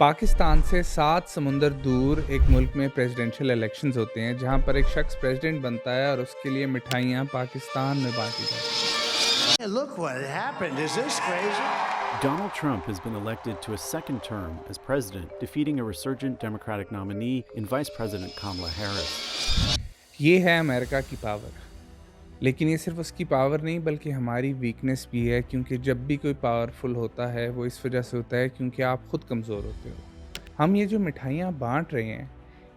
पाकिस्तान से 7 समुंदर दूर एक मुल्क में प्रेसिडेंशियल इलेक्शंस होते हैं जहां पर एक शख्स प्रेसिडेंट बनता है और उसके लिए मिठाइयां पाकिस्तान में बांटी जाती हैं। Hey, look what happened. Is this crazy? Donald Trump has been elected to a second term as president, defeating a resurgent Democratic nominee in Vice President Kamala Harris. ये है अमेरिका की पावर। लेकिन ये सिर्फ उसकी पावर नहीं बल्कि हमारी वीकनेस भी है, क्योंकि जब भी कोई पावरफुल होता है वो इस वजह से होता है क्योंकि आप खुद कमज़ोर होते हो। हम ये जो मिठाइयाँ बांट रहे हैं,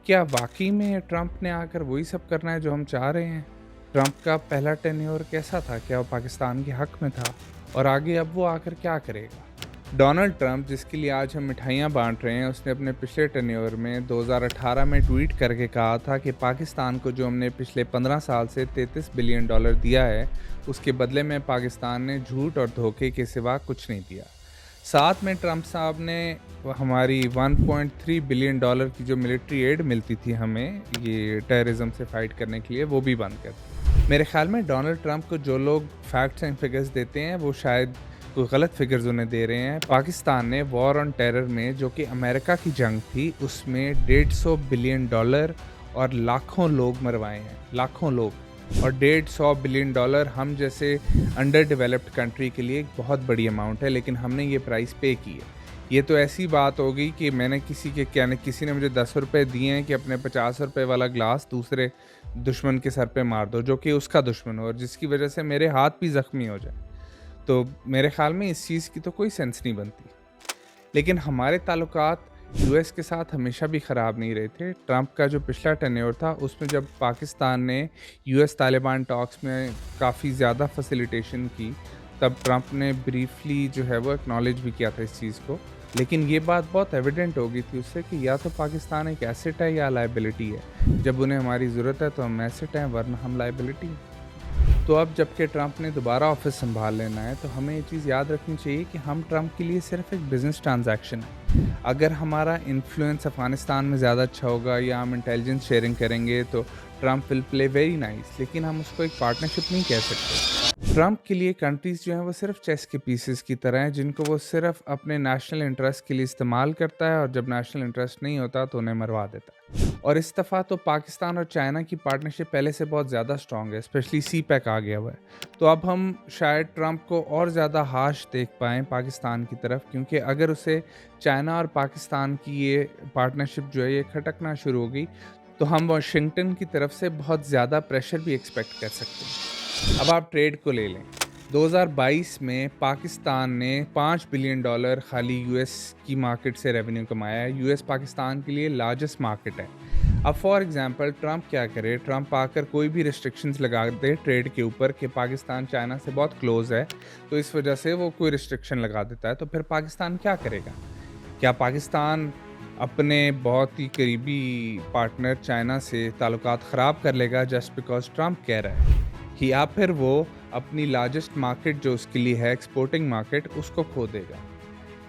क्या वाकई में ट्रंप ने आकर वही सब करना है जो हम चाह रहे हैं? ट्रंप का पहला टेन्योर कैसा था? क्या वो पाकिस्तान के हक में था? और आगे अब वो आकर क्या करेगा? डोनाल्ड ट्रंप, जिसके लिए आज हम मिठाइयाँ बांट रहे हैं, उसने अपने पिछले टेन्योर में 2018 में ट्वीट करके कहा था कि पाकिस्तान को जो हमने पिछले 15 साल से $33 बिलियन दिया है, उसके बदले में पाकिस्तान ने झूठ और धोखे के सिवा कुछ नहीं दिया। साथ में ट्रंप साहब ने हमारी $1.3 बिलियन की जो मिलिट्री एड मिलती थी हमें ये टेररिज्म से फाइट करने के लिए, वो भी बंद कर दी। मेरे ख्याल में डोनाल्ड ट्रंप को जो लोग फैक्ट्स एंड फिगर्स देते हैं वो शायद कोई गलत फिगर्स उन्हें दे रहे हैं। पाकिस्तान ने वॉर ऑन टेरर में, जो कि अमेरिका की जंग थी, उसमें $150 बिलियन और लाखों लोग मरवाए हैं, लाखों लोग। और $150 बिलियन हम जैसे अंडर डेवलप्ड कंट्री के लिए एक बहुत बड़ी अमाउंट है, लेकिन हमने ये प्राइस पे की है। ये तो ऐसी बात हो गई कि मैंने किसी ने मुझे ₹10 दिए हैं कि अपने ₹50 वाला ग्लास दूसरे दुश्मन के सर पे मार दो, जो कि उसका दुश्मन हो और जिसकी वजह से मेरे हाथ भी ज़ख्मी हो जाए। तो मेरे ख़्याल में इस चीज़ की तो कोई सेंस नहीं बनती। लेकिन हमारे ताल्लुकात यूएस के साथ हमेशा भी ख़राब नहीं रहे थे। ट्रंप का जो पिछला टेन्योर था उसमें जब पाकिस्तान ने यूएस तालिबान टॉक्स में काफ़ी ज़्यादा फैसिलिटेशन की, तब ट्रंप ने ब्रीफली जो है वो एक्नॉलेज भी किया था इस चीज़ को। लेकिन ये बात बहुत एविडेंट हो गई थी उससे कि या तो पाकिस्तान एक एसेट है या लायबिलिटी है। जब उन्हें हमारी ज़रूरत है तो हम एसेट हैं, वरना हम लायबिलिटी हैं। तो अब जबकि ट्रंप ने दोबारा ऑफिस संभाल लेना है, तो हमें ये चीज़ याद रखनी चाहिए कि हम ट्रंप के लिए सिर्फ एक बिज़नेस ट्रांजैक्शन है। अगर हमारा इन्फ्लुएंस अफ़गानिस्तान में ज़्यादा अच्छा होगा या हम इंटेलिजेंस शेयरिंग करेंगे तो Trump will play very nice, लेकिन हम उसको एक पार्टनरशिप नहीं कह सकते। ट्रंप के लिए कंट्रीज़ जो हैं वो सिर्फ चेस के पीसेस की तरह हैं, जिनको वो सिर्फ अपने नेशनल इंटरेस्ट के लिए इस्तेमाल करता है और जब नेशनल इंटरेस्ट नहीं होता तो उन्हें मरवा देता है। और इस दफ़ा तो पाकिस्तान और चाइना की पार्टनरशिप पहले से बहुत ज़्यादा स्ट्रॉन्ग है, स्पेशली सी पैक आ गया हुआ है। तो अब हम शायद ट्रंप को और ज़्यादा हाश देख पाएँ पाकिस्तान की तरफ, क्योंकि अगर उसे चाइना और पाकिस्तान की ये पार्टनरशिप जो है ये खटकना शुरू हो गई, तो हम वाशिंगटन की तरफ से बहुत ज़्यादा प्रेशर भी एक्सपेक्ट कर सकते हैं। अब आप ट्रेड को ले लें। 2022 में पाकिस्तान ने $5 बिलियन खाली यूएस की मार्केट से रेवेन्यू कमाया है। यूएस पाकिस्तान के लिए लार्जेस्ट मार्केट है। अब फॉर एग्जांपल ट्रंप क्या करे? ट्रंप आकर कोई भी रिस्ट्रिक्शंस लगा दे ट्रेड के ऊपर कि पाकिस्तान चाइना से बहुत क्लोज है, तो इस वजह से वो कोई रिस्ट्रिक्शन लगा देता है, तो फिर पाकिस्तान क्या करेगा? क्या पाकिस्तान अपने बहुत ही करीबी पार्टनर चाइना से ताल्लुकात ख़राब कर लेगा जस्ट बिकॉज ट्रंप कह रहा है? या फिर वो अपनी लार्जेस्ट मार्केट जो उसके लिए है, एक्सपोर्टिंग मार्केट, उसको खो देगा?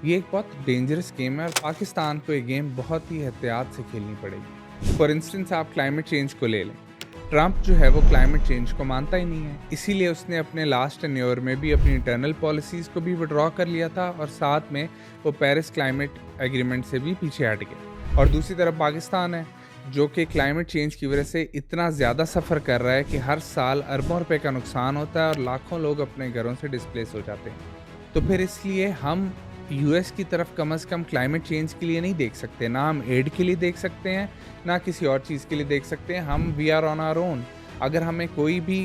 ये एक बहुत डेंजरस गेम है और पाकिस्तान को ये गेम बहुत ही एहतियात से खेलनी पड़ेगी। फॉर इंस्टेंस आप क्लाइमेट चेंज को ले लें। ट्रंप जो है वो क्लाइमेट चेंज को मानता ही नहीं है, इसीलिए उसने अपने लास्ट टेन्योर में भी अपनी इंटरनल पॉलिसीज़ को भी विड्रॉ कर लिया था और साथ में वो पेरिस क्लाइमेट एग्रीमेंट से भी पीछे हट गया। और दूसरी तरफ पाकिस्तान है जो कि क्लाइमेट चेंज की वजह से इतना ज़्यादा सफ़र कर रहा है कि हर साल अरबों रुपए का नुकसान होता है और लाखों लोग अपने घरों से डिस्प्लेस हो जाते हैं। तो फिर इसलिए हम यूएस की तरफ कम से कम क्लाइमेट चेंज के लिए नहीं देख सकते, ना हम एड के लिए देख सकते हैं, ना किसी और चीज़ के लिए देख सकते हैं। हम we are on our own. अगर हमें कोई भी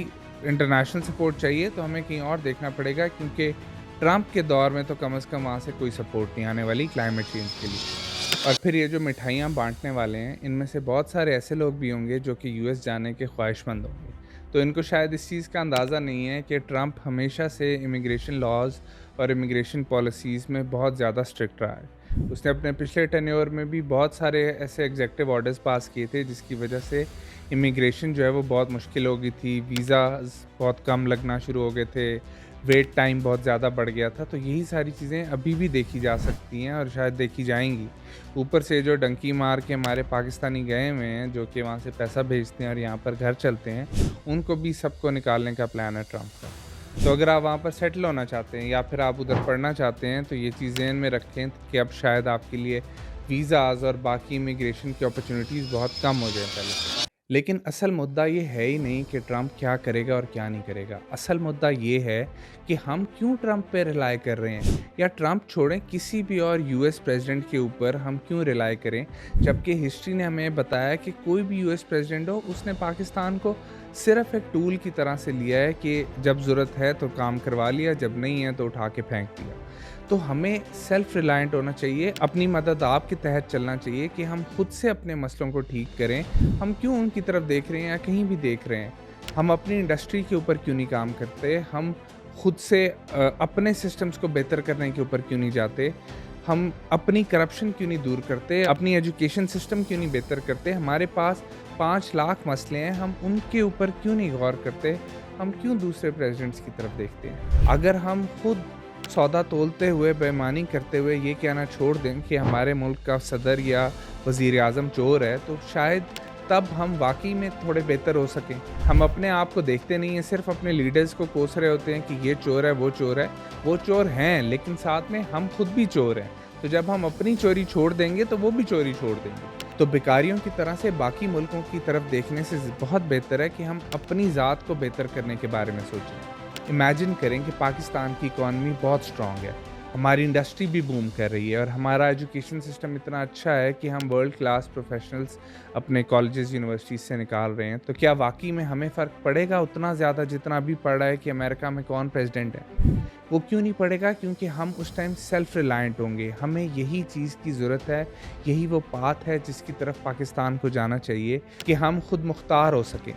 इंटरनेशनल सपोर्ट चाहिए तो हमें कहीं और देखना पड़ेगा, क्योंकि ट्रंप के दौर में तो कम से कम वहाँ से कोई सपोर्ट नहीं आने वाली क्लाइमेट चेंज के लिए। और फिर ये जो मिठाइयाँ बांटने वाले हैं, इनमें से बहुत सारे ऐसे लोग भी होंगे जो कि यूएस जाने के ख्वाहिशमंद होंगे। तो इनको शायद इस चीज़ का अंदाज़ा नहीं है कि ट्रंप हमेशा से इमिग्रेशन लॉज और इमिग्रेशन पॉलिसीज़ में बहुत ज़्यादा स्ट्रिक्ट रहा है। उसने अपने पिछले टेन्योर में भी बहुत सारे ऐसे एग्जेक्टिव ऑर्डर्स पास किए थे जिसकी वजह से इमिग्रेशन जो है वो बहुत मुश्किल हो गई थी, वीज़ाज़ बहुत कम लगना शुरू हो गए थे, वेट टाइम बहुत ज़्यादा बढ़ गया था। तो यही सारी चीज़ें अभी भी देखी जा सकती हैं और शायद देखी जाएंगी। ऊपर से जो डंकी मार के हमारे पाकिस्तानी गए हुए हैं, जो कि वहाँ से पैसा भेजते हैं और यहाँ पर घर चलते हैं, उनको भी सबको निकालने का प्लान है ट्रंप का। तो अगर आप वहाँ पर सेटल होना चाहते हैं या फिर आप उधर पढ़ना चाहते हैं, तो ये चीज़ ज़हन में रखें कि अब शायद आपके लिए वीज़ाज़ और बाकी इमिग्रेशन की अपॉर्चुनिटीज़ बहुत कम हो जाएँ पहले से। लेकिन असल मुद्दा ये है ही नहीं कि ट्रंप क्या करेगा और क्या नहीं करेगा। असल मुद्दा ये है कि हम क्यों ट्रंप पे रिलाय कर रहे हैं, या ट्रंप छोड़ें किसी भी और यूएस प्रेसिडेंट के ऊपर हम क्यों रिलाय करें, जबकि हिस्ट्री ने हमें बताया कि कोई भी यूएस प्रेसिडेंट हो उसने पाकिस्तान को सिर्फ एक टूल की तरह से लिया है कि जब ज़रूरत है तो काम करवा लिया, जब नहीं है तो उठा के फेंक दिया। तो हमें सेल्फ रिलायंट होना चाहिए, अपनी मदद आप के तहत चलना चाहिए कि हम खुद से अपने मसलों को ठीक करें। हम क्यों उनकी तरफ देख रहे हैं या कहीं भी देख रहे हैं? हम अपनी इंडस्ट्री के ऊपर क्यों नहीं काम करते? हम खुद से अपने सिस्टम्स को बेहतर करने के ऊपर क्यों नहीं जाते? हम अपनी करप्शन क्यों नहीं दूर करते? अपनी एजुकेशन सिस्टम क्यों नहीं बेहतर करते? हमारे पास 5 लाख मसले हैं, हम उनके ऊपर क्यों नहीं गौर करते? हम क्यों दूसरे प्रेसिडेंट्स की तरफ देखते हैं? अगर हम खुद सौदा तोलते हुए, बेईमानी करते हुए ये कहना छोड़ दें कि हमारे मुल्क का सदर या वज़ीर आज़म चोर है, तो शायद तब हम वाक़ई में थोड़े बेहतर हो सकें। हम अपने आप को देखते नहीं हैं, सिर्फ़ अपने लीडर्स को कोस रहे होते हैं कि ये चोर है, वो चोर है। वो चोर हैं, लेकिन साथ में हम खुद भी चोर हैं। तो जब हम अपनी चोरी छोड़ देंगे, तो वो भी चोरी छोड़ देंगे। तो भिखारियों की तरह से बाकी मुल्कों की तरफ देखने से बहुत बेहतर है कि हम अपनी ज़ात को बेहतर करने के बारे में सोचें। इमेजिन करें कि पाकिस्तान की इकॉनमी बहुत स्ट्रॉन्ग है, हमारी इंडस्ट्री भी बूम कर रही है और हमारा एजुकेशन सिस्टम इतना अच्छा है कि हम वर्ल्ड क्लास प्रोफेशनल्स अपने कॉलेजेस यूनिवर्सिटीज़ से निकाल रहे हैं। तो क्या वाकई में हमें फ़र्क पड़ेगा उतना ज़्यादा जितना अभी पड़ रहा है कि अमेरिका में कौन प्रेसिडेंट है? वो क्यों नहीं पड़ेगा? क्योंकि हम उस टाइम सेल्फ रिलायंट होंगे। हमें यही चीज़ की ज़रूरत है, यही वो पाथ है जिसकी तरफ पाकिस्तान को जाना चाहिए कि हम खुद मुख्तार हो सकें,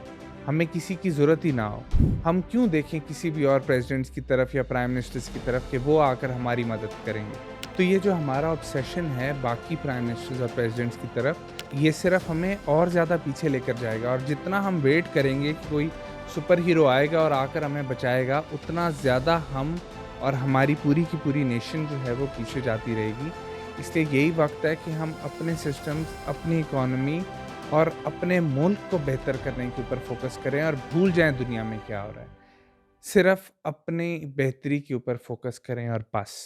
हमें किसी की ज़रूरत ही ना हो। हम क्यों देखें किसी भी और प्रेसिडेंट्स की तरफ या प्राइम मिनिस्टर्स की तरफ कि वो आकर हमारी मदद करेंगे। तो ये जो हमारा ऑब्सेशन है बाकी प्राइम मिनिस्टर्स और प्रेसिडेंट्स की तरफ, ये सिर्फ हमें और ज़्यादा पीछे लेकर जाएगा, और जितना हम वेट करेंगे कि कोई सुपर हीरो आएगा और आकर हमें बचाएगा, उतना ज़्यादा हम और हमारी पूरी की पूरी नेशन जो है वो पीछे जाती रहेगी। इसलिए यही वक्त है कि हम अपने सिस्टम्स, अपनी इकॉनमी और अपने मुल्क को बेहतर करने के ऊपर फोकस करें और भूल जाएं दुनिया में क्या हो रहा है। सिर्फ अपनी बेहतरी के ऊपर फोकस करें और बस।